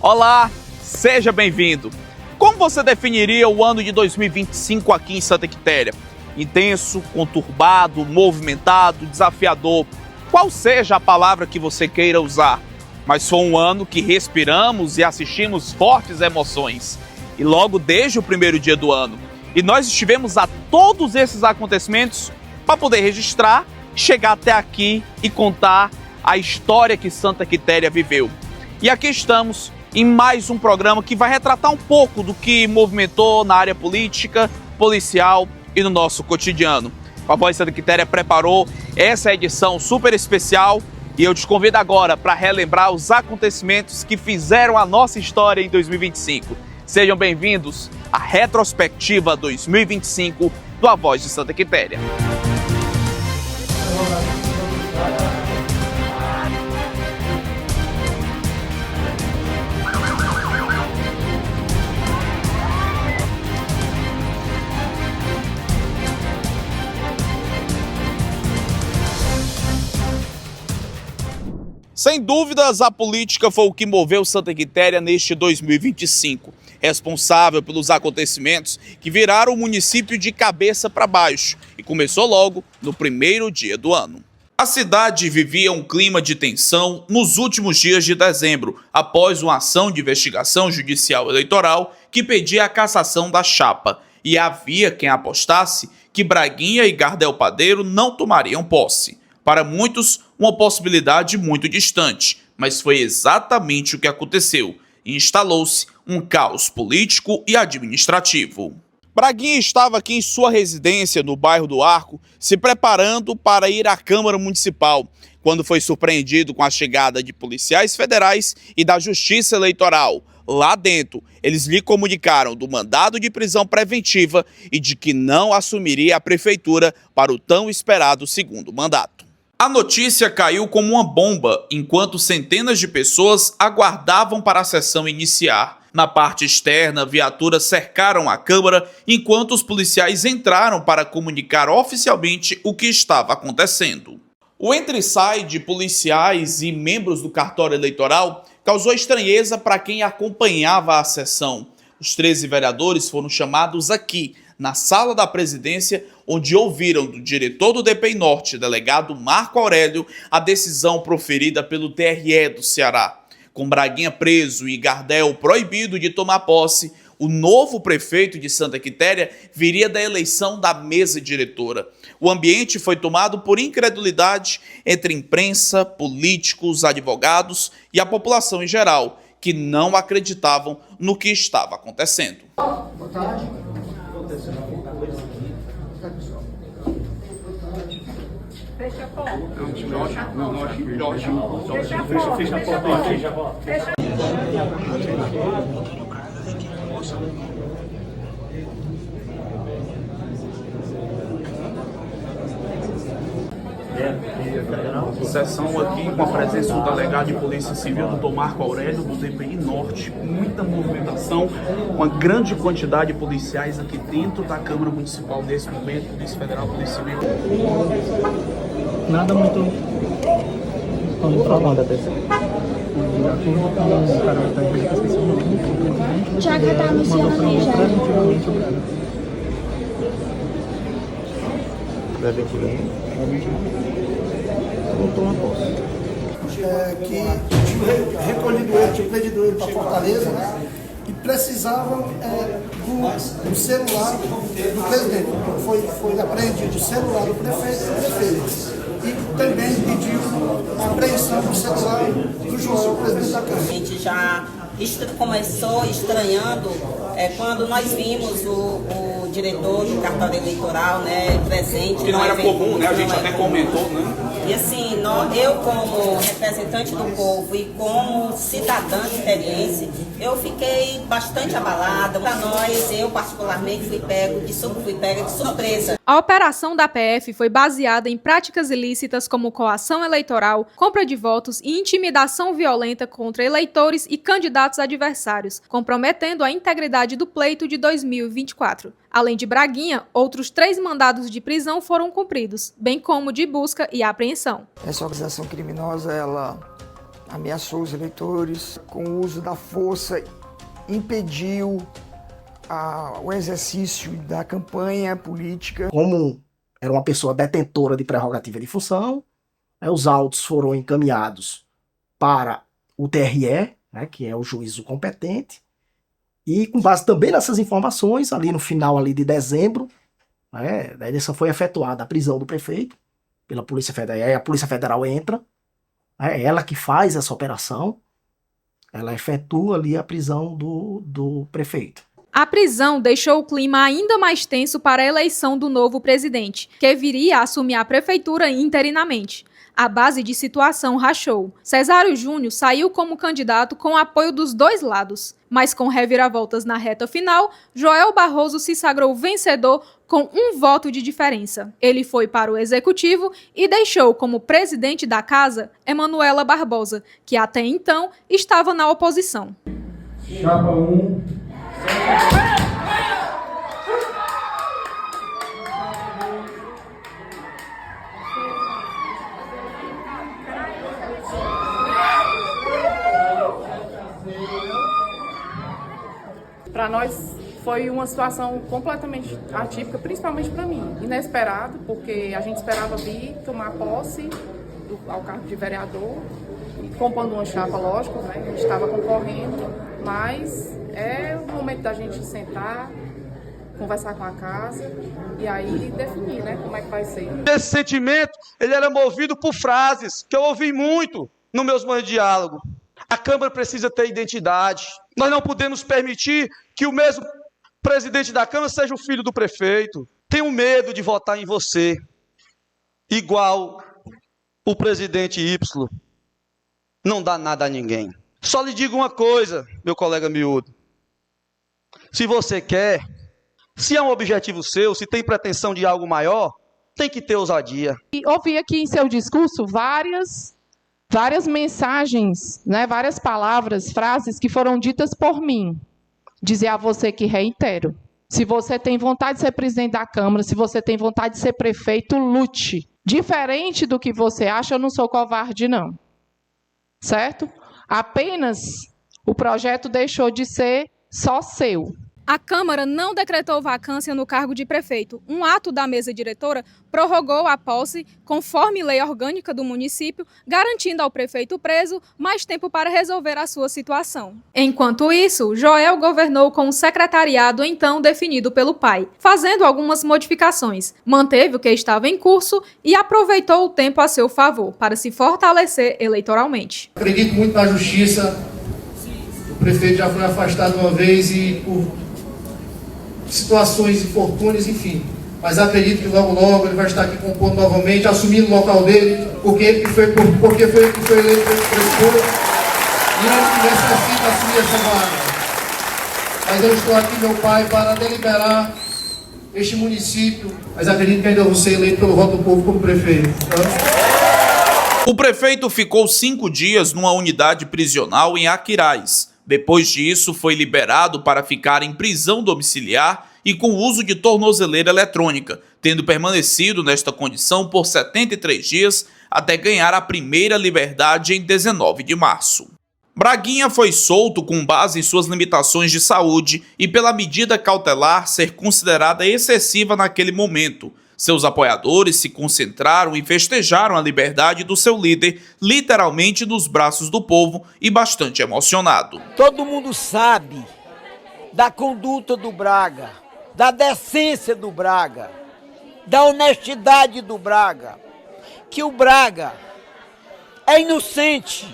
Olá, seja bem-vindo. Como você definiria o ano de 2025 aqui em Santa Quitéria? Intenso, conturbado, movimentado, desafiador. Qual seja a palavra que você queira usar? Mas foi um ano que respiramos e assistimos fortes emoções. E logo desde o primeiro dia do ano. E nós estivemos a todos esses acontecimentos para poder registrar, chegar até aqui e contar a história que Santa Quitéria viveu. E aqui estamos em mais um programa que vai retratar um pouco do que movimentou na área política, policial e no nosso cotidiano. A Voz Santa Quitéria preparou essa edição super especial e eu te convido agora para relembrar os acontecimentos que fizeram a nossa história em 2025. Sejam bem-vindos à retrospectiva 2025 do A Voz de Santa Quitéria. Sem dúvidas, a política foi o que moveu Santa Quitéria neste 2025, responsável pelos acontecimentos que viraram o município de cabeça para baixo e começou logo no primeiro dia do ano. A cidade vivia um clima de tensão nos últimos dias de dezembro, após uma ação de investigação judicial eleitoral que pedia a cassação da chapa, e havia quem apostasse que Braguinha e Gardel Padeiro não tomariam posse. Para muitos, uma possibilidade muito distante, mas foi exatamente o que aconteceu e instalou-se um caos político e administrativo. Braguinha estava aqui em sua residência no bairro do Arco, se preparando para ir à Câmara Municipal, quando foi surpreendido com a chegada de policiais federais e da Justiça Eleitoral. Lá dentro, eles lhe comunicaram do mandado de prisão preventiva e de que não assumiria a prefeitura para o tão esperado segundo mandato. A notícia caiu como uma bomba, enquanto centenas de pessoas aguardavam para a sessão iniciar. Na parte externa, viaturas cercaram a Câmara, enquanto os policiais entraram para comunicar oficialmente o que estava acontecendo. O entre-sai de policiais e membros do cartório eleitoral causou estranheza para quem acompanhava a sessão. Os 13 vereadores foram chamados aqui, na sala da presidência, onde ouviram do diretor do DPI Norte, delegado Marco Aurélio, a decisão proferida pelo TRE do Ceará. Com Braguinha preso e Gardel proibido de tomar posse, o novo prefeito de Santa Quitéria viria da eleição da mesa diretora. O ambiente foi tomado por incredulidade entre imprensa, políticos, advogados e a população em geral, que não acreditavam no que estava acontecendo. Boa tarde. Fecha a porta. Não, acho melhor. Fecha a porta. Fecha a porta. Fecha a porta. Fecha. Sessão aqui com a presença do delegado de Polícia Civil, Dr. Marco Aurélio, do DPI Norte. Muita movimentação, uma grande quantidade de policiais aqui dentro da Câmara Municipal nesse momento, Polícia Federal, Polícia Civil. Nada muito controlado até. Já que está anunciando aí, já. Que recolhido ele, tinha pedido ele para Fortaleza, né? E precisavam do celular do presidente. Foi apreendido o celular do prefeito. E também pediu a apreensão do celular do João, presidente da Câmara. A gente já começou estranhando quando nós vimos o diretor do cartório eleitoral, né, presente. Que não era comum, né? A gente até comentou, né? E assim, eu como representante do povo e como cidadã experiência, eu fiquei bastante abalada. Para nós, eu particularmente fui pega de surpresa. A operação da PF foi baseada em práticas ilícitas como coação eleitoral, compra de votos e intimidação violenta contra eleitores e candidatos adversários, comprometendo a integridade do pleito de 2024. Além de Braguinha, outros 3 mandados de prisão foram cumpridos, bem como de busca e apreensão. Essa organização criminosa, ela ameaçou os eleitores, com o uso da força, impediu o exercício da campanha política. Como era uma pessoa detentora de prerrogativa de função, os autos foram encaminhados para o TRE, que é o juízo competente, e com base também nessas informações, ali no final ali de dezembro, da eleição foi efetuada a prisão do prefeito pela Polícia Federal, e aí a Polícia Federal entra, é ela que faz essa operação, ela efetua ali a prisão do prefeito. A prisão deixou o clima ainda mais tenso para a eleição do novo presidente, que viria a assumir a prefeitura interinamente. A base de situação rachou. Cesário Júnior saiu como candidato com apoio dos dois lados, mas com reviravoltas na reta final, Joel Barroso se sagrou vencedor com 1 voto de diferença. Ele foi para o executivo e deixou como presidente da casa Emanuela Barbosa, que até então estava na oposição. Chapa 1. Para nós foi uma situação completamente atípica, principalmente para mim, inesperado, porque a gente esperava vir tomar posse ao cargo de vereador, compondo uma chapa, lógico, né? A gente estava concorrendo, mas é o momento da gente sentar, conversar com a casa e aí definir, né, como é que vai ser. Esse sentimento, ele era movido por frases que eu ouvi muito nos meus momentos de diálogo. A Câmara precisa ter identidade. Nós não podemos permitir que o mesmo presidente da Câmara seja o filho do prefeito. Tenho medo de votar em você, igual o presidente Y. Não dá nada a ninguém. Só lhe digo uma coisa, meu colega miúdo. Se você quer, se é um objetivo seu, se tem pretensão de algo maior, tem que ter ousadia. E ouvi aqui em seu discurso várias mensagens, né, várias palavras, frases que foram ditas por mim. Dizer a você que reitero. Se você tem vontade de ser presidente da Câmara, se você tem vontade de ser prefeito, lute. Diferente do que você acha, eu não sou covarde, não. Certo? Apenas o projeto deixou de ser só seu. A Câmara não decretou vacância no cargo de prefeito. Um ato da mesa diretora prorrogou a posse, conforme lei orgânica do município, garantindo ao prefeito preso mais tempo para resolver a sua situação. Enquanto isso, Joel governou com um secretariado então definido pelo pai, fazendo algumas modificações. Manteve o que estava em curso e aproveitou o tempo a seu favor, para se fortalecer eleitoralmente. Acredito muito na justiça. O prefeito já foi afastado uma vez e por situações infortúneas, enfim. Mas acredito que logo ele vai estar aqui compondo novamente, assumindo o local dele, porque foi eleito pelo prefeito e não necessita assumir essa vaga. Mas eu estou aqui, meu pai, para deliberar este município, mas acredito que ainda vou ser eleito pelo voto do povo como prefeito. O prefeito ficou 5 dias numa unidade prisional em Aquiraz. Depois disso, foi liberado para ficar em prisão domiciliar e com uso de tornozeleira eletrônica, tendo permanecido nesta condição por 73 dias até ganhar a primeira liberdade em 19 de março. Braguinha foi solto com base em suas limitações de saúde e pela medida cautelar ser considerada excessiva naquele momento. Seus apoiadores se concentraram e festejaram a liberdade do seu líder, literalmente nos braços do povo e bastante emocionado. Todo mundo sabe da conduta do Braga, da decência do Braga, da honestidade do Braga, que o Braga é inocente,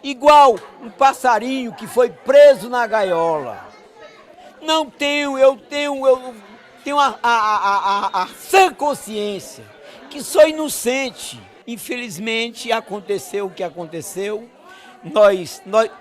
igual um passarinho que foi preso na gaiola. Eu tenho a sã consciência que sou inocente. Infelizmente aconteceu o que aconteceu.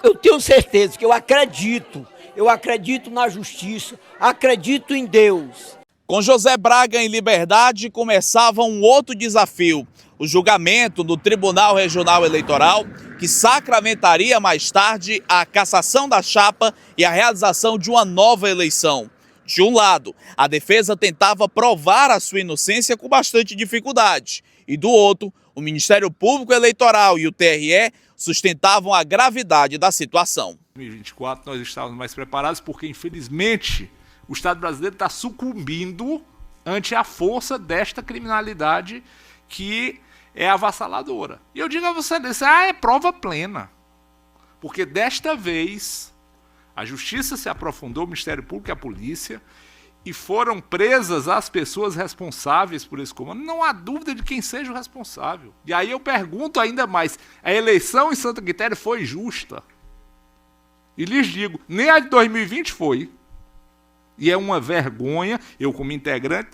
Eu tenho certeza que eu acredito na justiça, acredito em Deus. Com José Braga em liberdade, começava um outro desafio: o julgamento do Tribunal Regional Eleitoral, que sacramentaria mais tarde a cassação da chapa e a realização de uma nova eleição. De um lado, a defesa tentava provar a sua inocência com bastante dificuldade, e do outro, O Ministério Público Eleitoral e o TRE sustentavam a gravidade da situação. Em 2024 nós estávamos mais preparados porque, infelizmente, o Estado brasileiro está sucumbindo ante a força desta criminalidade que é avassaladora. E eu digo a você, é prova plena. Porque desta vez a Justiça se aprofundou, o Ministério Público e a Polícia, e foram presas as pessoas responsáveis por esse comando. Não há dúvida de quem seja o responsável. E aí eu pergunto ainda mais, a eleição em Santa Quitéria foi justa? E lhes digo, nem a de 2020 foi. E é uma vergonha, eu como integrante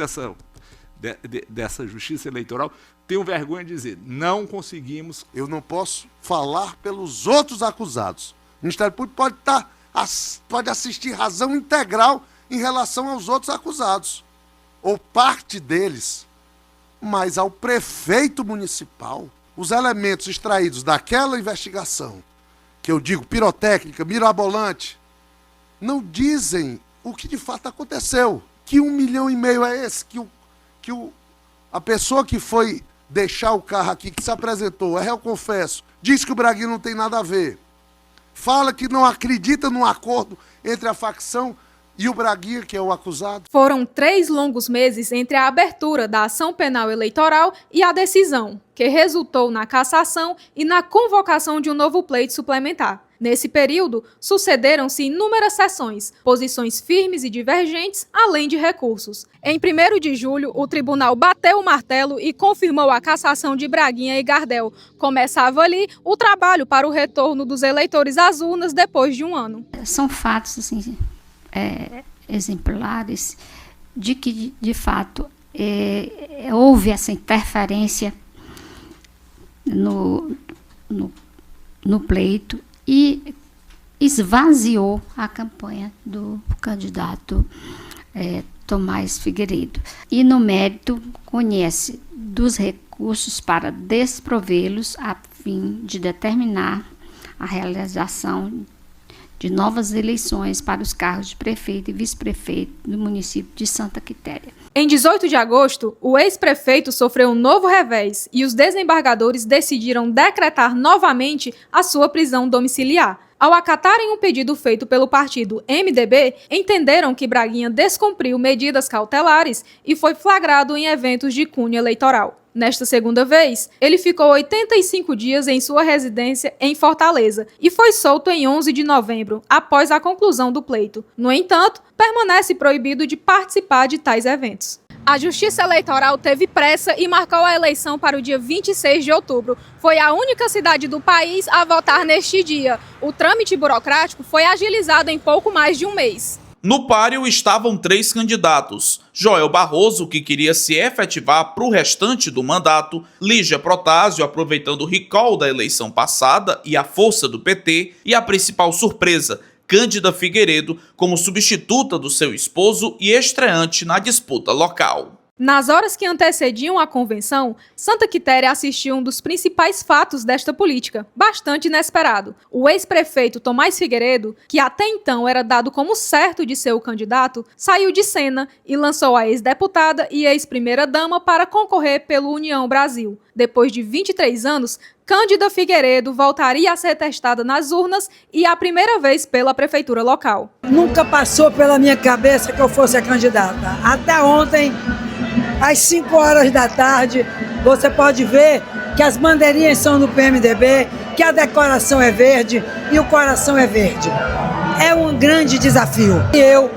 dessa Justiça Eleitoral, tenho vergonha de dizer, não conseguimos. Eu não posso falar pelos outros acusados. O Ministério Público pode assistir razão integral em relação aos outros acusados, ou parte deles, mas ao prefeito municipal, os elementos extraídos daquela investigação, que eu digo pirotécnica, mirabolante, não dizem o que de fato aconteceu. Que 1,5 milhão é esse? A pessoa que foi deixar o carro aqui, que se apresentou, eu confesso, diz que o Braguinha não tem nada a ver. Fala que não acredita num acordo entre a facção e o Braguinha, que é o acusado. Foram 3 longos meses entre a abertura da ação penal eleitoral e a decisão, que resultou na cassação e na convocação de um novo pleito suplementar. Nesse período, sucederam-se inúmeras sessões, posições firmes e divergentes, além de recursos. Em 1º de julho, o tribunal bateu o martelo e confirmou a cassação de Braguinha e Gardel. Começava ali o trabalho para o retorno dos eleitores às urnas depois de um ano. São fatos assim, exemplares de que, de fato, houve essa interferência no pleito e esvaziou a campanha do candidato Tomás Figueiredo. E no mérito conhece dos recursos para desprovê-los a fim de determinar a realização de novas eleições para os cargos de prefeito e vice-prefeito do município de Santa Quitéria. Em 18 de agosto, o ex-prefeito sofreu um novo revés e os desembargadores decidiram decretar novamente a sua prisão domiciliar. Ao acatarem um pedido feito pelo partido MDB, entenderam que Braguinha descumpriu medidas cautelares e foi flagrado em eventos de cunho eleitoral. Nesta segunda vez, ele ficou 85 dias em sua residência em Fortaleza e foi solto em 11 de novembro, após a conclusão do pleito. No entanto, permanece proibido de participar de tais eventos. A Justiça Eleitoral teve pressa e marcou a eleição para o dia 26 de outubro. Foi a única cidade do país a votar neste dia. O trâmite burocrático foi agilizado em pouco mais de um mês. No páreo estavam 3 candidatos: Joel Barroso, que queria se efetivar para o restante do mandato, Lígia Protásio, aproveitando o recall da eleição passada e a força do PT, e a principal surpresa, Cândida Figueiredo, como substituta do seu esposo e estreante na disputa local. Nas horas que antecediam a convenção, Santa Quitéria assistiu um dos principais fatos desta política, bastante inesperado. O ex-prefeito Tomás Figueiredo, que até então era dado como certo de ser o candidato, saiu de cena e lançou a ex-deputada e ex-primeira-dama para concorrer pelo União Brasil. Depois de 23 anos, Cândida Figueiredo voltaria a ser testada nas urnas e a primeira vez pela prefeitura local. Nunca passou pela minha cabeça que eu fosse a candidata. Até ontem, às 5 horas da tarde, você pode ver que as bandeirinhas são do PMDB, que a decoração é verde e o coração é verde. É um grande desafio. E eu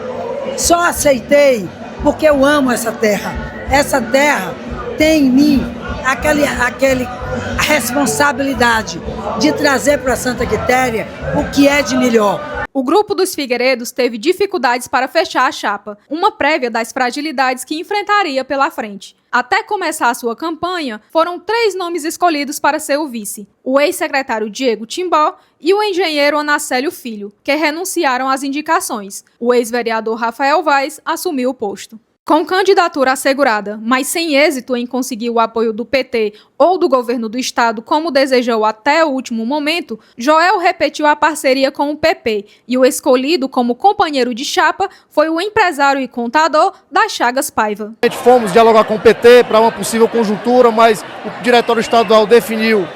só aceitei porque eu amo essa terra. Essa terra tem em mim a responsabilidade de trazer para Santa Quitéria o que é de melhor. O grupo dos Figueiredos teve dificuldades para fechar a chapa, uma prévia das fragilidades que enfrentaria pela frente. Até começar a sua campanha, foram 3 nomes escolhidos para ser o vice: o ex-secretário Diego Timbó e o engenheiro Anacélio Filho, que renunciaram às indicações. O ex-vereador Rafael Vaz assumiu o posto. Com candidatura assegurada, mas sem êxito em conseguir o apoio do PT ou do governo do estado, como desejou até o último momento, Joel repetiu a parceria com o PP e o escolhido como companheiro de chapa foi o empresário e contador das Chagas Paiva. Fomos dialogar com o PT para uma possível conjuntura, mas o diretório estadual definiu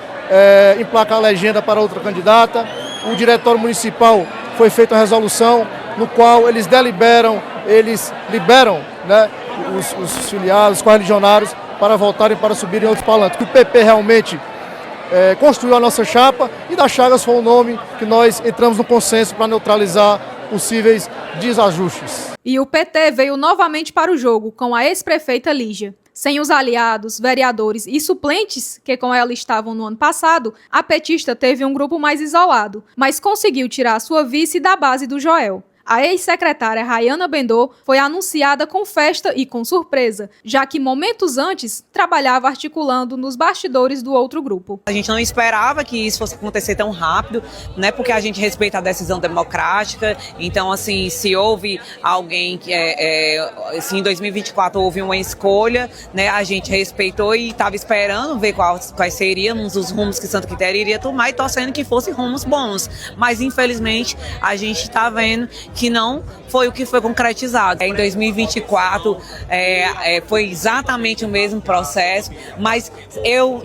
emplacar a legenda para outra candidata. O diretório municipal foi feita uma resolução no qual eles liberam, né, os filiados, os correligionários para voltarem para subirem outros palanques. O PP realmente construiu a nossa chapa e da Chagas foi o nome que nós entramos no consenso para neutralizar possíveis desajustes. E o PT veio novamente para o jogo com a ex-prefeita Lígia. Sem os aliados, vereadores e suplentes que com ela estavam no ano passado, a petista teve um grupo mais isolado, mas conseguiu tirar sua vice da base do Joel. A ex-secretária Rayana Bendô foi anunciada com festa e com surpresa, já que momentos antes trabalhava articulando nos bastidores do outro grupo. A gente não esperava que isso fosse acontecer tão rápido, né? Porque a gente respeita a decisão democrática. Então, assim, se houve alguém que se em 2024 houve uma escolha, né? A gente respeitou e estava esperando ver quais seriam os rumos que Santa Quitéria iria tomar e torcendo que fossem rumos bons. Mas, infelizmente, a gente está vendo que não foi o que foi concretizado. Em 2024 foi exatamente o mesmo processo, mas eu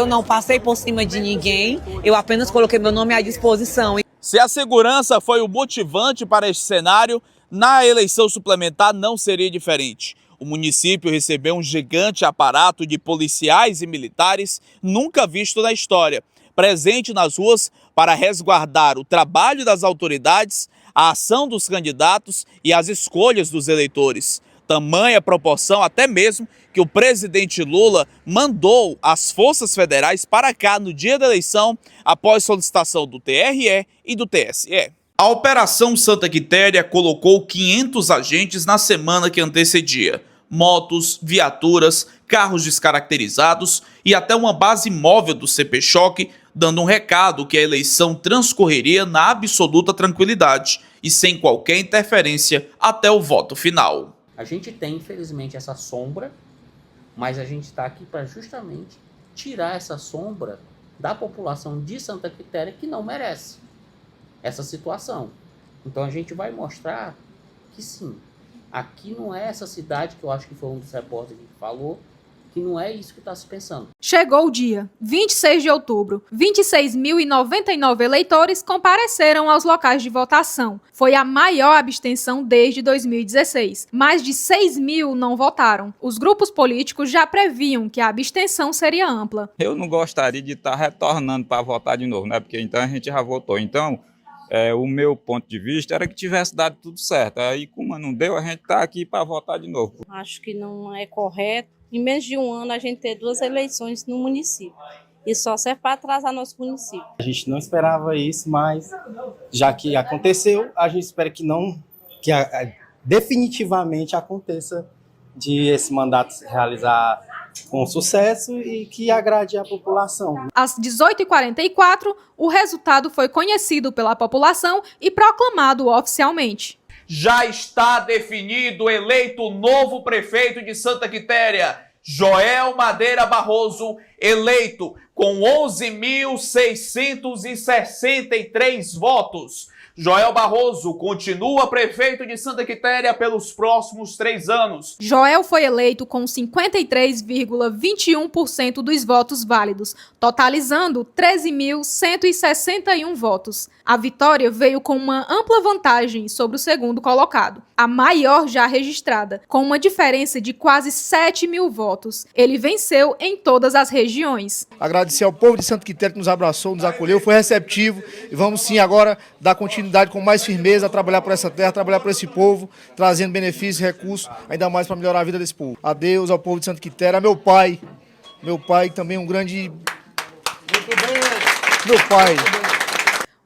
não passei por cima de ninguém, eu apenas coloquei meu nome à disposição. Se a segurança foi o motivante para este cenário, na eleição suplementar não seria diferente. O município recebeu um gigante aparato de policiais e militares nunca visto na história, presente nas ruas para resguardar o trabalho das autoridades, a ação dos candidatos e as escolhas dos eleitores. Tamanha proporção até mesmo que o presidente Lula mandou as forças federais para cá no dia da eleição após solicitação do TRE e do TSE. A Operação Santa Quitéria colocou 500 agentes na semana que antecedia. Motos, viaturas, carros descaracterizados e até uma base móvel do CP-Choque, dando um recado que a eleição transcorreria na absoluta tranquilidade e sem qualquer interferência até o voto final. A gente tem, infelizmente, essa sombra, mas a gente está aqui para justamente tirar essa sombra da população de Santa Quitéria que não merece essa situação. Então a gente vai mostrar que sim, aqui não é essa cidade que eu acho que foi um dos repórteres que falou, que não é isso que está se pensando. Chegou o dia, 26 de outubro. 26.099 eleitores compareceram aos locais de votação. Foi a maior abstenção desde 2016. Mais de 6.000 não votaram. Os grupos políticos já previam que a abstenção seria ampla. Eu não gostaria de estar retornando para votar de novo, né? Porque então a gente já votou. Então, o meu ponto de vista era que tivesse dado tudo certo. Aí, como não deu, a gente está aqui para votar de novo. Acho que não é correto, em menos de um ano, a gente ter 2 eleições no município. Isso só serve para atrasar nosso município. A gente não esperava isso, mas já que aconteceu, a gente espera que definitivamente aconteça de esse mandato se realizar com sucesso e que agrade a população. Às 18h44, o resultado foi conhecido pela população e proclamado oficialmente. Já está definido, eleito o novo prefeito de Santa Quitéria, Joel Madeira Barroso, eleito com 11.663 votos. Joel Barroso continua prefeito de Santa Quitéria pelos próximos 3 anos. Joel foi eleito com 53,21% dos votos válidos, totalizando 13.161 votos. A vitória veio com uma ampla vantagem sobre o segundo colocado, a maior já registrada, com uma diferença de quase 7.000 votos. Ele venceu em todas as regiões. Agradecer ao povo de Santa Quitéria que nos abraçou, nos acolheu, foi receptivo e vamos sim agora dar continuidade com mais firmeza a trabalhar por essa terra, trabalhar por esse povo, trazendo benefícios e recursos, ainda mais para melhorar a vida desse povo. Adeus ao povo de Santa Quitéria, meu pai também um grande... Meu pai.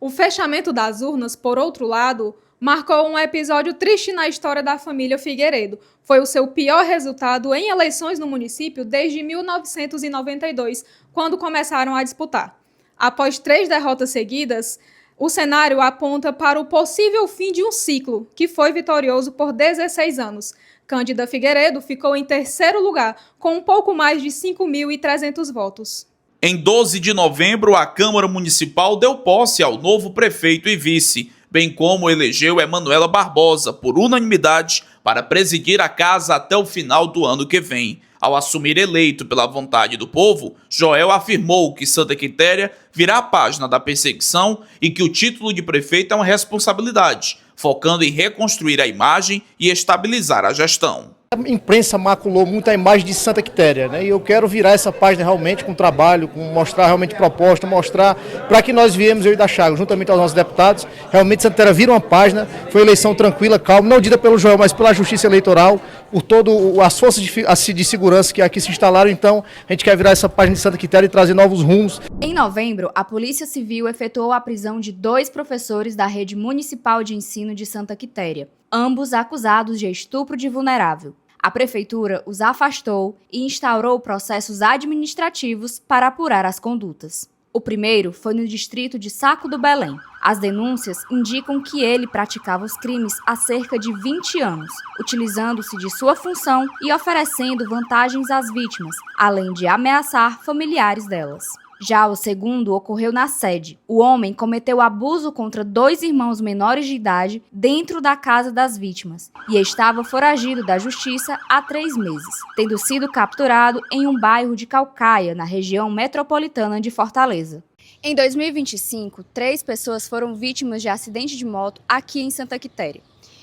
O fechamento das urnas, por outro lado, marcou um episódio triste na história da família Figueiredo. Foi o seu pior resultado em eleições no município desde 1992, quando começaram a disputar. Após 3 derrotas seguidas, O cenário aponta para o possível fim de um ciclo, que foi vitorioso por 16 anos. Cândida Figueiredo ficou em terceiro lugar, com um pouco mais de 5.300 votos. Em 12 de novembro, a Câmara Municipal deu posse ao novo prefeito e vice, bem como elegeu Emanuela Barbosa, por unanimidade, para presidir a casa até o final do ano que vem. Ao assumir eleito pela vontade do povo, Joel afirmou que Santa Quitéria virá a página da perseguição e que o título de prefeito é uma responsabilidade, focando em reconstruir a imagem e estabilizar a gestão. A imprensa maculou muito a imagem de Santa Quitéria, né? E eu quero virar essa página realmente com trabalho, com mostrar realmente proposta, mostrar para que nós viemos, eu e da Chagas, juntamente aos nossos deputados, realmente Santa Quitéria vira uma página, foi eleição tranquila, calma, não dita pelo Joel, mas pela Justiça Eleitoral, por todas as forças de segurança que aqui se instalaram. Então a gente quer virar essa página de Santa Quitéria e trazer novos rumos. Em novembro, a Polícia Civil efetuou a prisão de 2 professores da Rede Municipal de Ensino de Santa Quitéria, ambos acusados de estupro de vulnerável. A Prefeitura os afastou e instaurou processos administrativos para apurar as condutas. O primeiro foi no distrito de Saco do Belém. As denúncias indicam que ele praticava os crimes há cerca de 20 anos, utilizando-se de sua função e oferecendo vantagens às vítimas, além de ameaçar familiares delas. Já o segundo ocorreu na sede. O homem cometeu abuso contra 2 irmãos menores de idade dentro da casa das vítimas e estava foragido da justiça há 3 meses, tendo sido capturado em um bairro de Caucaia, na região metropolitana de Fortaleza. Em 2025, 3 pessoas foram vítimas de acidente de moto aqui em Santa Quitéria.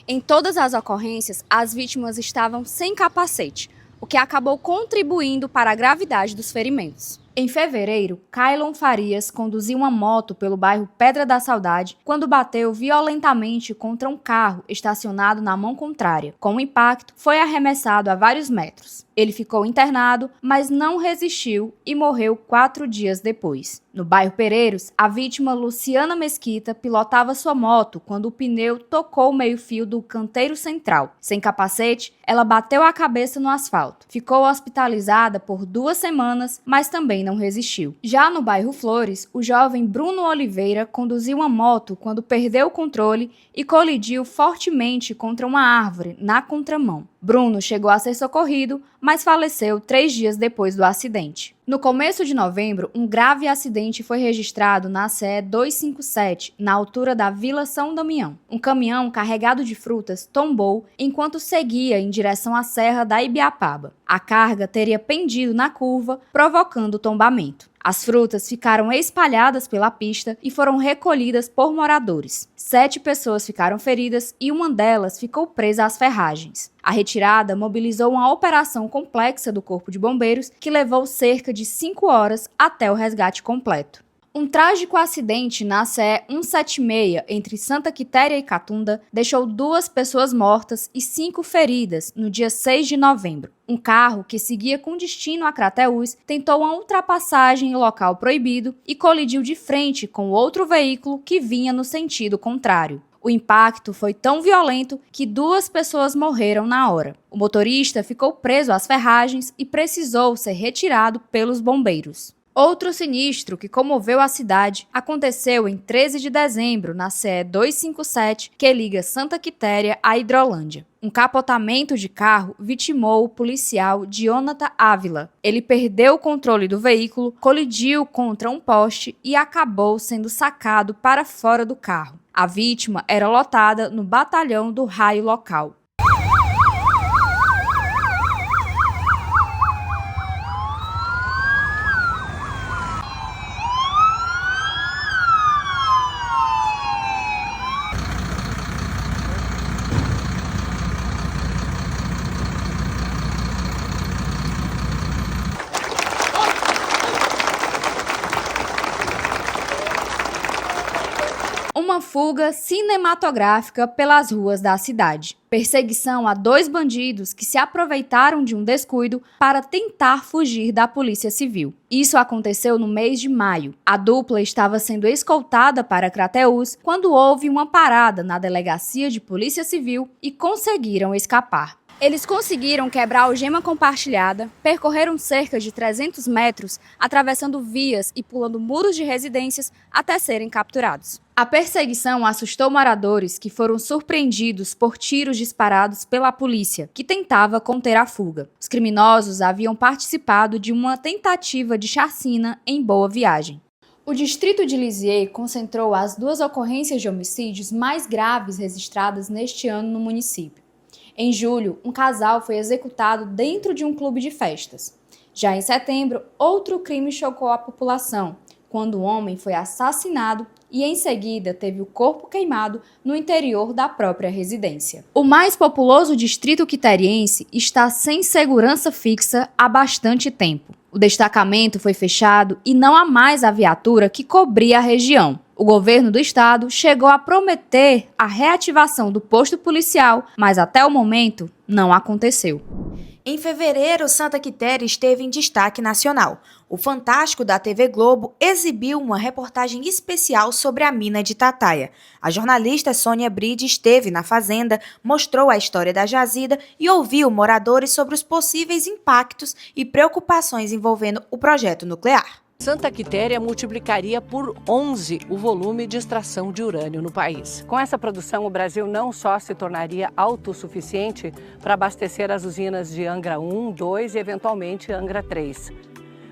Em todas as ocorrências, as vítimas estavam sem capacete, o que acabou contribuindo para a gravidade dos ferimentos. Em fevereiro, Kailon Farias conduziu uma moto pelo bairro Pedra da Saudade quando bateu violentamente contra um carro estacionado na mão contrária. Com o impacto, foi arremessado a vários metros. Ele ficou internado, mas não resistiu e morreu 4 dias depois. No bairro Pereiros, a vítima Luciana Mesquita pilotava sua moto quando o pneu tocou o meio-fio do canteiro central. Sem capacete, ela bateu a cabeça no asfalto. Ficou hospitalizada por 2 semanas, mas também não resistiu. Já no bairro Flores, o jovem Bruno Oliveira conduziu uma moto quando perdeu o controle e colidiu fortemente contra uma árvore na contramão. Bruno chegou a ser socorrido, mas faleceu 3 dias depois do acidente. No começo de novembro, um grave acidente foi registrado na CE 257, na altura da Vila São Damião. Um caminhão carregado de frutas tombou enquanto seguia em direção à Serra da Ibiapaba. A carga teria pendido na curva, provocando o tombamento. As frutas ficaram espalhadas pela pista e foram recolhidas por moradores. 7 pessoas ficaram feridas e uma delas ficou presa às ferragens. A retirada mobilizou uma operação complexa do Corpo de Bombeiros que levou cerca de 5 horas até o resgate completo. Um trágico acidente na CE 176 entre Santa Quitéria e Catunda deixou 2 pessoas mortas e 5 feridas no dia 6 de novembro. Um carro que seguia com destino a Crateús tentou uma ultrapassagem em local proibido e colidiu de frente com outro veículo que vinha no sentido contrário. O impacto foi tão violento que 2 pessoas morreram na hora. O motorista ficou preso às ferragens e precisou ser retirado pelos bombeiros. Outro sinistro que comoveu a cidade aconteceu em 13 de dezembro na CE 257, que liga Santa Quitéria à Hidrolândia. Um capotamento de carro vitimou o policial Dionata Ávila. Ele perdeu o controle do veículo, colidiu contra um poste e acabou sendo sacado para fora do carro. A vítima era lotada no batalhão do raio local. Uma fuga cinematográfica pelas ruas da cidade. Perseguição a 2 bandidos que se aproveitaram de um descuido para tentar fugir da Polícia Civil. Isso aconteceu no mês de maio. A dupla estava sendo escoltada para Crateús quando houve uma parada na Delegacia de Polícia Civil e conseguiram escapar. Eles conseguiram quebrar a algema compartilhada, percorreram cerca de 300 metros, atravessando vias e pulando muros de residências até serem capturados. A perseguição assustou moradores que foram surpreendidos por tiros disparados pela polícia, que tentava conter a fuga. Os criminosos haviam participado de uma tentativa de chacina em Boa Viagem. O distrito de Lisieux concentrou as 2 ocorrências de homicídios mais graves registradas neste ano no município. Em julho, um casal foi executado dentro de um clube de festas. Já em setembro, outro crime chocou a população, quando um homem foi assassinado e em seguida teve o corpo queimado no interior da própria residência. O mais populoso distrito quiteriense está sem segurança fixa há bastante tempo. O destacamento foi fechado e não há mais a viatura que cobria a região. O governo do estado chegou a prometer a reativação do posto policial, mas até o momento não aconteceu. Em fevereiro, Santa Quitéria esteve em destaque nacional. O Fantástico da TV Globo exibiu uma reportagem especial sobre a mina de Tataia. A jornalista Sônia Bride esteve na fazenda, mostrou a história da jazida e ouviu moradores sobre os possíveis impactos e preocupações envolvendo o projeto nuclear. Santa Quitéria multiplicaria por 11 o volume de extração de urânio no país. Com essa produção, o Brasil não só se tornaria autossuficiente para abastecer as usinas de Angra 1, 2 e, eventualmente, Angra 3.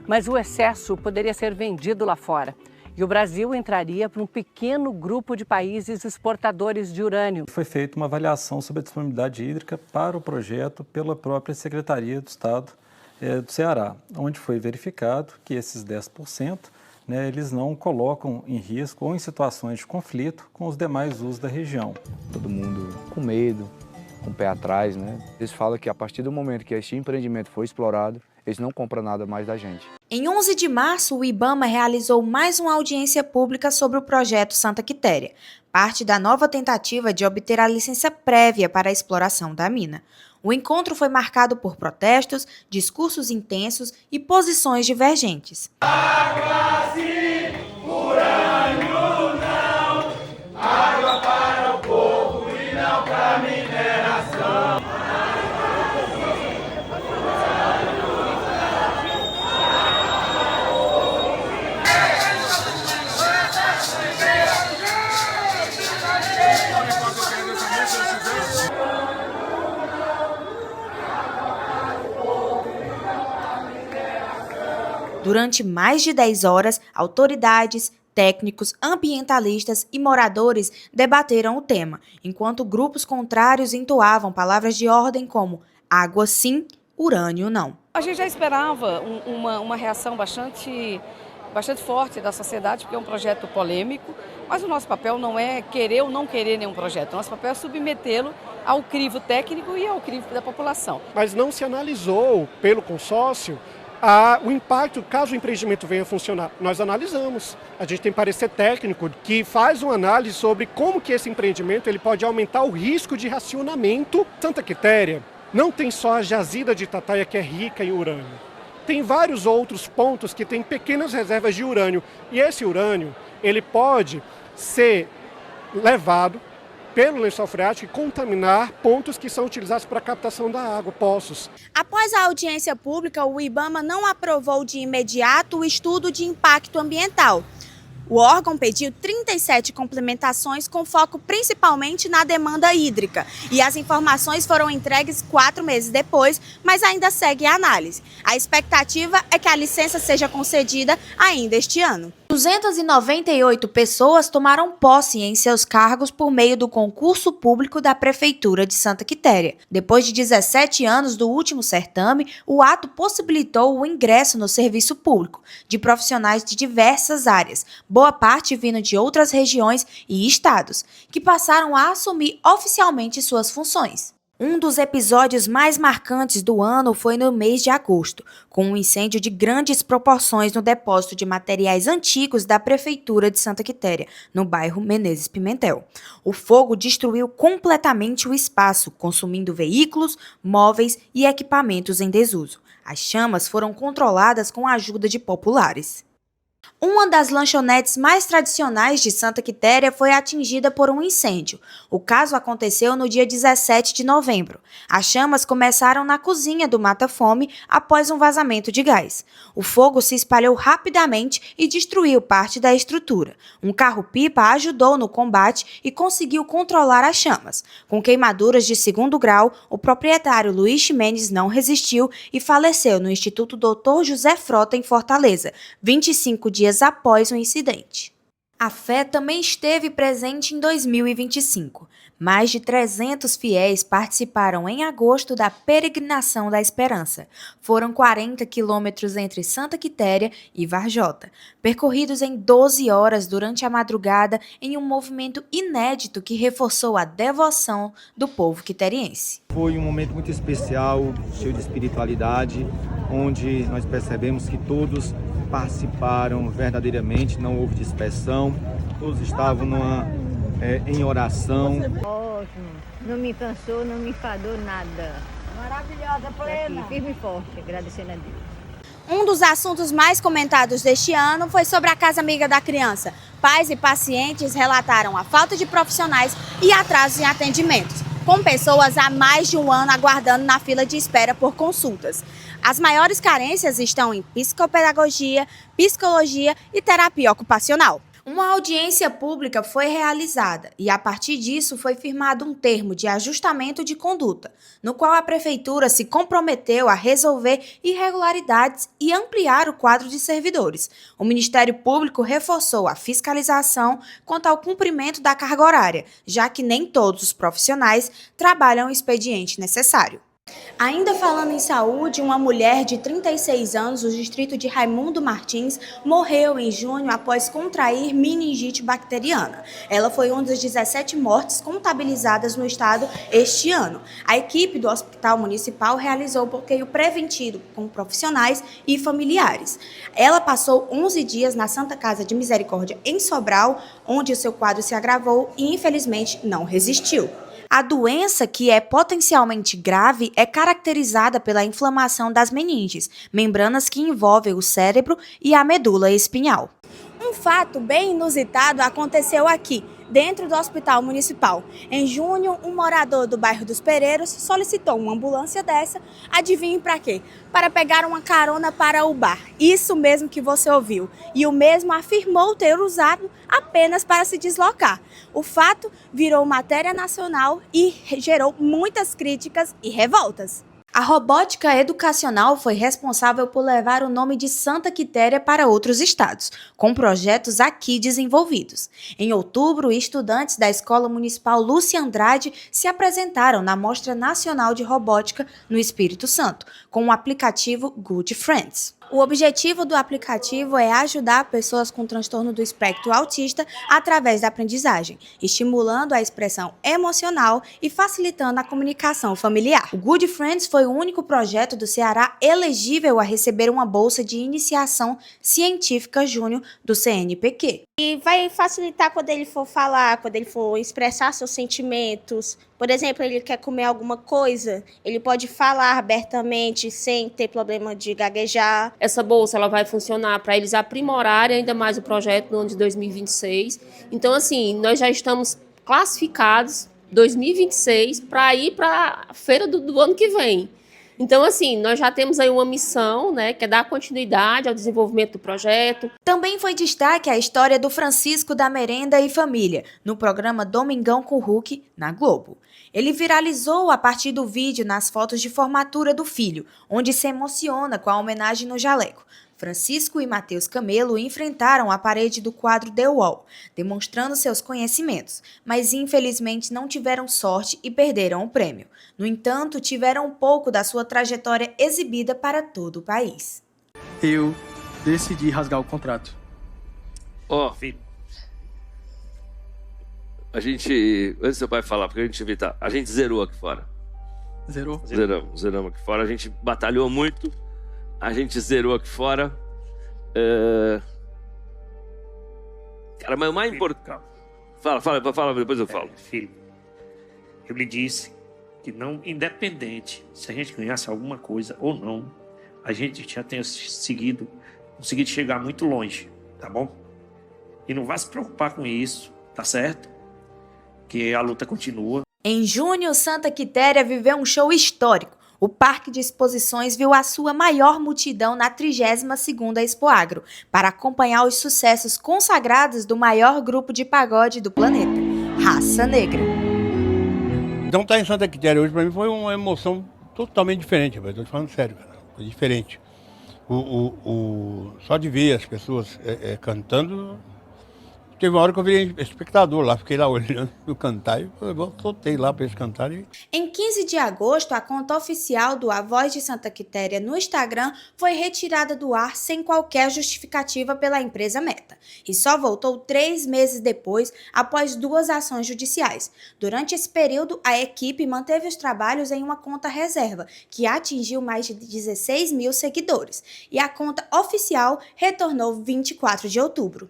Mas o excesso poderia ser vendido lá fora. E o Brasil entraria para um pequeno grupo de países exportadores de urânio. Foi feita uma avaliação sobre a disponibilidade hídrica para o projeto pela própria Secretaria do Estado do Ceará, onde foi verificado que esses 10%, eles não colocam em risco ou em situações de conflito com os demais usos da região. Todo mundo com medo, com o pé atrás, Eles falam que a partir do momento que este empreendimento for explorado, eles não compram nada mais da gente. Em 11 de março, o IBAMA realizou mais uma audiência pública sobre o projeto Santa Quitéria, parte da nova tentativa de obter a licença prévia para a exploração da mina. O encontro foi marcado por protestos, discursos intensos e posições divergentes. Água sim, urânio não, água para o povo e não para mineração. Durante mais de 10 horas, autoridades, técnicos, ambientalistas e moradores debateram o tema, enquanto grupos contrários entoavam palavras de ordem como água sim, urânio não. A gente já esperava uma reação bastante forte da sociedade, porque é um projeto polêmico, mas o nosso papel não é querer ou não querer nenhum projeto, o nosso papel é submetê-lo ao crivo técnico e ao crivo da população. Mas não se analisou pelo consórcio o impacto caso o empreendimento venha a funcionar. Nós analisamos. A gente tem parecer técnico que faz uma análise sobre como que esse empreendimento ele pode aumentar o risco de racionamento. Santa Quitéria não tem só a jazida de Tataia que é rica em urânio. Tem vários outros pontos que têm pequenas reservas de urânio. E esse urânio ele pode ser levado pelo lençol freático e contaminar pontos que são utilizados para a captação da água, poços. Após a audiência pública, o IBAMA não aprovou de imediato o estudo de impacto ambiental. O órgão pediu 37 complementações com foco principalmente na demanda hídrica e as informações foram entregues 4 meses depois, mas ainda segue a análise. A expectativa é que a licença seja concedida ainda este ano. 298 pessoas tomaram posse em seus cargos por meio do concurso público da Prefeitura de Santa Quitéria. Depois de 17 anos do último certame, o ato possibilitou o ingresso no serviço público de profissionais de diversas áreas, boa parte vindo de outras regiões e estados, que passaram a assumir oficialmente suas funções. Um dos episódios mais marcantes do ano foi no mês de agosto, com um incêndio de grandes proporções no depósito de materiais antigos da Prefeitura de Santa Quitéria, no bairro Menezes Pimentel. O fogo destruiu completamente o espaço, consumindo veículos, móveis e equipamentos em desuso. As chamas foram controladas com a ajuda de populares. Uma das lanchonetes mais tradicionais de Santa Quitéria foi atingida por um incêndio. O caso aconteceu no dia 17 de novembro. As chamas começaram na cozinha do Mata Fome após um vazamento de gás. O fogo se espalhou rapidamente e destruiu parte da estrutura. Um carro-pipa ajudou no combate e conseguiu controlar as chamas. Com queimaduras de 2º grau, o proprietário Luiz Ximenes não resistiu e faleceu no Instituto Dr. José Frota, em Fortaleza, 25 dias após o incidente. A fé também esteve presente em 2025. Mais de 300 fiéis participaram em agosto da Peregrinação da Esperança. Foram 40 quilômetros entre Santa Quitéria e Varjota, percorridos em 12 horas durante a madrugada em um movimento inédito que reforçou a devoção do povo quiteriense. Foi um momento muito especial, cheio de espiritualidade, onde nós percebemos que todos participaram verdadeiramente, não houve dispersão, todos estavam em oração. Ótimo, não me cansou, não me enfadou nada. Maravilhosa, plena. Aqui, firme e forte, agradecendo a Deus. Um dos assuntos mais comentados deste ano foi sobre a Casa Amiga da Criança. Pais e pacientes relataram a falta de profissionais e atrasos em atendimentos, com pessoas há mais de um ano aguardando na fila de espera por consultas. As maiores carências estão em psicopedagogia, psicologia e terapia ocupacional. Uma audiência pública foi realizada e, a partir disso, foi firmado um termo de ajustamento de conduta, no qual a Prefeitura se comprometeu a resolver irregularidades e ampliar o quadro de servidores. O Ministério Público reforçou a fiscalização quanto ao cumprimento da carga horária, já que nem todos os profissionais trabalham o expediente necessário. Ainda falando em saúde, uma mulher de 36 anos do distrito de Raimundo Martins morreu em junho após contrair meningite bacteriana. Ela foi uma das 17 mortes contabilizadas no estado este ano. A equipe do Hospital Municipal realizou bloqueio preventivo com profissionais e familiares. Ela passou 11 dias na Santa Casa de Misericórdia em Sobral, onde o seu quadro se agravou e infelizmente não resistiu. A doença, que é potencialmente grave, é caracterizada pela inflamação das meninges, membranas que envolvem o cérebro e a medula espinhal. Um fato bem inusitado aconteceu aqui, dentro do Hospital Municipal. Em junho, um morador do bairro dos Pereiros solicitou uma ambulância dessa, adivinhe para quê? Para pegar uma carona para o bar. Isso mesmo que você ouviu. E o mesmo afirmou ter usado apenas para se deslocar. O fato virou matéria nacional e gerou muitas críticas e revoltas. A robótica educacional foi responsável por levar o nome de Santa Quitéria para outros estados, com projetos aqui desenvolvidos. Em outubro, estudantes da Escola Municipal Lúcia Andrade se apresentaram na Mostra Nacional de Robótica no Espírito Santo, com o aplicativo Good Friends. O objetivo do aplicativo é ajudar pessoas com transtorno do espectro autista através da aprendizagem, estimulando a expressão emocional e facilitando a comunicação familiar. O Good Friends foi o único projeto do Ceará elegível a receber uma bolsa de iniciação científica júnior do CNPq. E vai facilitar quando ele for falar, quando ele for expressar seus sentimentos. Por exemplo, ele quer comer alguma coisa, ele pode falar abertamente sem ter problema de gaguejar. Essa bolsa ela vai funcionar para eles aprimorarem ainda mais o projeto no ano de 2026. Então, assim, nós já estamos classificados 2026 para ir para a feira do ano que vem. Então, assim, nós já temos aí uma missão, né, que é dar continuidade ao desenvolvimento do projeto. Também foi destaque a história do Francisco da Merenda e Família, no programa Domingão com Hulk, na Globo. Ele viralizou a partir do vídeo nas fotos de formatura do filho, onde se emociona com a homenagem no jaleco. Francisco e Matheus Camelo enfrentaram a parede do quadro The Wall, demonstrando seus conhecimentos, mas infelizmente não tiveram sorte e perderam o prêmio. No entanto, tiveram um pouco da sua trajetória exibida para todo o país. Eu decidi rasgar o contrato. Filho, a gente, antes do seu pai falar, porque a gente evitar, a gente zerou aqui fora. Zerou? Zeramos aqui fora, a gente batalhou muito. A gente zerou aqui fora. Cara, mas o mais importante... Fala, depois eu falo. Filho, eu lhe disse que não, independente se a gente ganhasse alguma coisa ou não, a gente já tenha conseguido chegar muito longe, tá bom? E não vai se preocupar com isso, tá certo? Que a luta continua. Em junho, Santa Quitéria viveu um show histórico. O Parque de Exposições viu a sua maior multidão na 32ª Expoagro, para acompanhar os sucessos consagrados do maior grupo de pagode do planeta, Raça Negra. Então estar em Santa Quitéria hoje para mim foi uma emoção totalmente diferente, estou te falando sério, cara. Foi diferente. Só de ver as pessoas cantando, teve uma hora que eu virei espectador lá, fiquei lá olhando eu cantar e eu soltei lá para eles cantarem. Em 15 de agosto, a conta oficial do A Voz de Santa Quitéria no Instagram foi retirada do ar sem qualquer justificativa pela empresa Meta e só voltou 3 meses depois, após 2 ações judiciais. Durante esse período, a equipe manteve os trabalhos em uma conta reserva, que atingiu mais de 16 mil seguidores, e a conta oficial retornou 24 de outubro.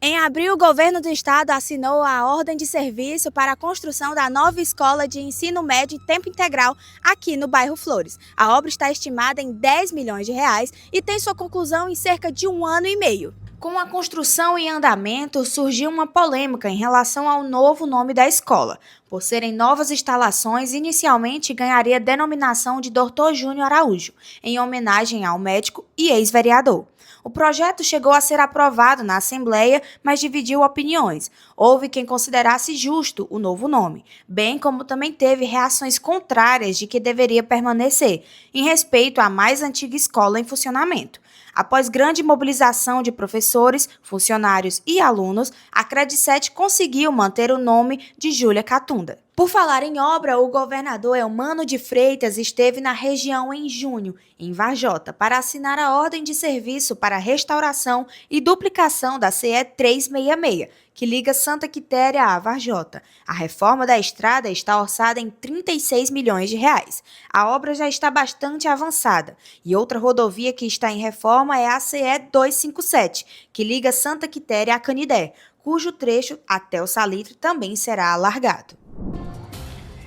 Em abril, o governo do estado assinou a ordem de serviço para a construção da nova escola de ensino médio em tempo integral aqui no bairro Flores. A obra está estimada em 10 milhões de reais e tem sua conclusão em cerca de 1 ano e meio. Com a construção em andamento, surgiu uma polêmica em relação ao novo nome da escola. Por serem novas instalações, inicialmente ganharia denominação de Dr. Júnior Araújo, em homenagem ao médico e ex-vereador. O projeto chegou a ser aprovado na Assembleia, mas dividiu opiniões. Houve quem considerasse justo o novo nome, bem como também teve reações contrárias de que deveria permanecer, em respeito à mais antiga escola em funcionamento. Após grande mobilização de professores, funcionários e alunos, a Credicet conseguiu manter o nome de Júlia Catunda. Por falar em obra, o governador Eumano de Freitas esteve na região em junho, em Varjota, para assinar a ordem de serviço para a restauração e duplicação da CE 366, que liga Santa Quitéria a Varjota. A reforma da estrada está orçada em 36 milhões de reais. A obra já está bastante avançada. E outra rodovia que está em reforma é a CE 257, que liga Santa Quitéria a Canidé, cujo trecho até o Salitre também será alargado.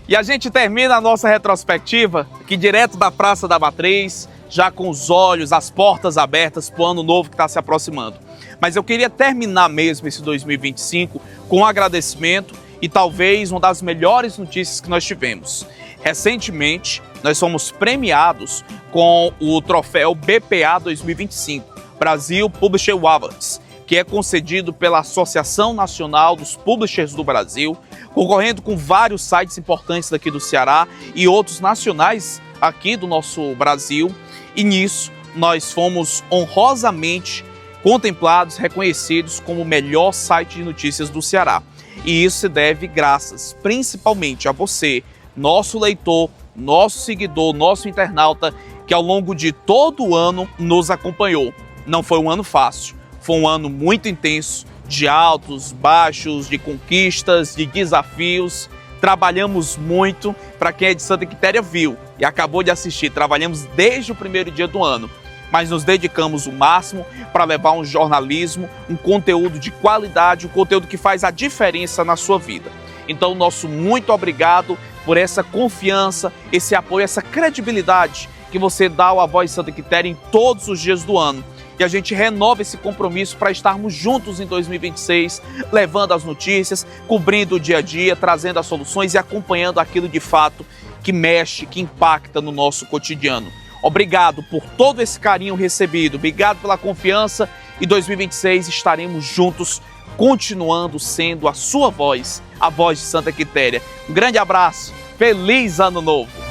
E a gente termina a nossa retrospectiva aqui direto da Praça da Matriz, já com os olhos, as portas abertas para o ano novo que está se aproximando. Mas eu queria terminar mesmo esse 2025 com um agradecimento e talvez uma das melhores notícias que nós tivemos. Recentemente, nós fomos premiados com o troféu BPA 2025, Brasil Publisher Awards, que é concedido pela Associação Nacional dos Publishers do Brasil, concorrendo com vários sites importantes daqui do Ceará e outros nacionais aqui do nosso Brasil. E nisso, nós fomos honrosamente contemplados, reconhecidos como o melhor site de notícias do Ceará. E isso se deve graças, principalmente, a você, nosso leitor, nosso seguidor, nosso internauta, que ao longo de todo o ano nos acompanhou. Não foi um ano fácil, foi um ano muito intenso, de altos, baixos, de conquistas, de desafios. Trabalhamos muito, para quem é de Santa Quitéria viu e acabou de assistir, trabalhamos desde o primeiro dia do ano, mas nos dedicamos o máximo para levar um jornalismo, um conteúdo de qualidade, um conteúdo que faz a diferença na sua vida. Então, nosso muito obrigado por essa confiança, esse apoio, essa credibilidade que você dá ao A Voz de Santa Quitéria em todos os dias do ano. E a gente renova esse compromisso para estarmos juntos em 2026, levando as notícias, cobrindo o dia a dia, trazendo as soluções e acompanhando aquilo de fato que mexe, que impacta no nosso cotidiano. Obrigado por todo esse carinho recebido, obrigado pela confiança e 2026 estaremos juntos, continuando sendo a sua voz, a voz de Santa Quitéria. Um grande abraço, feliz ano novo!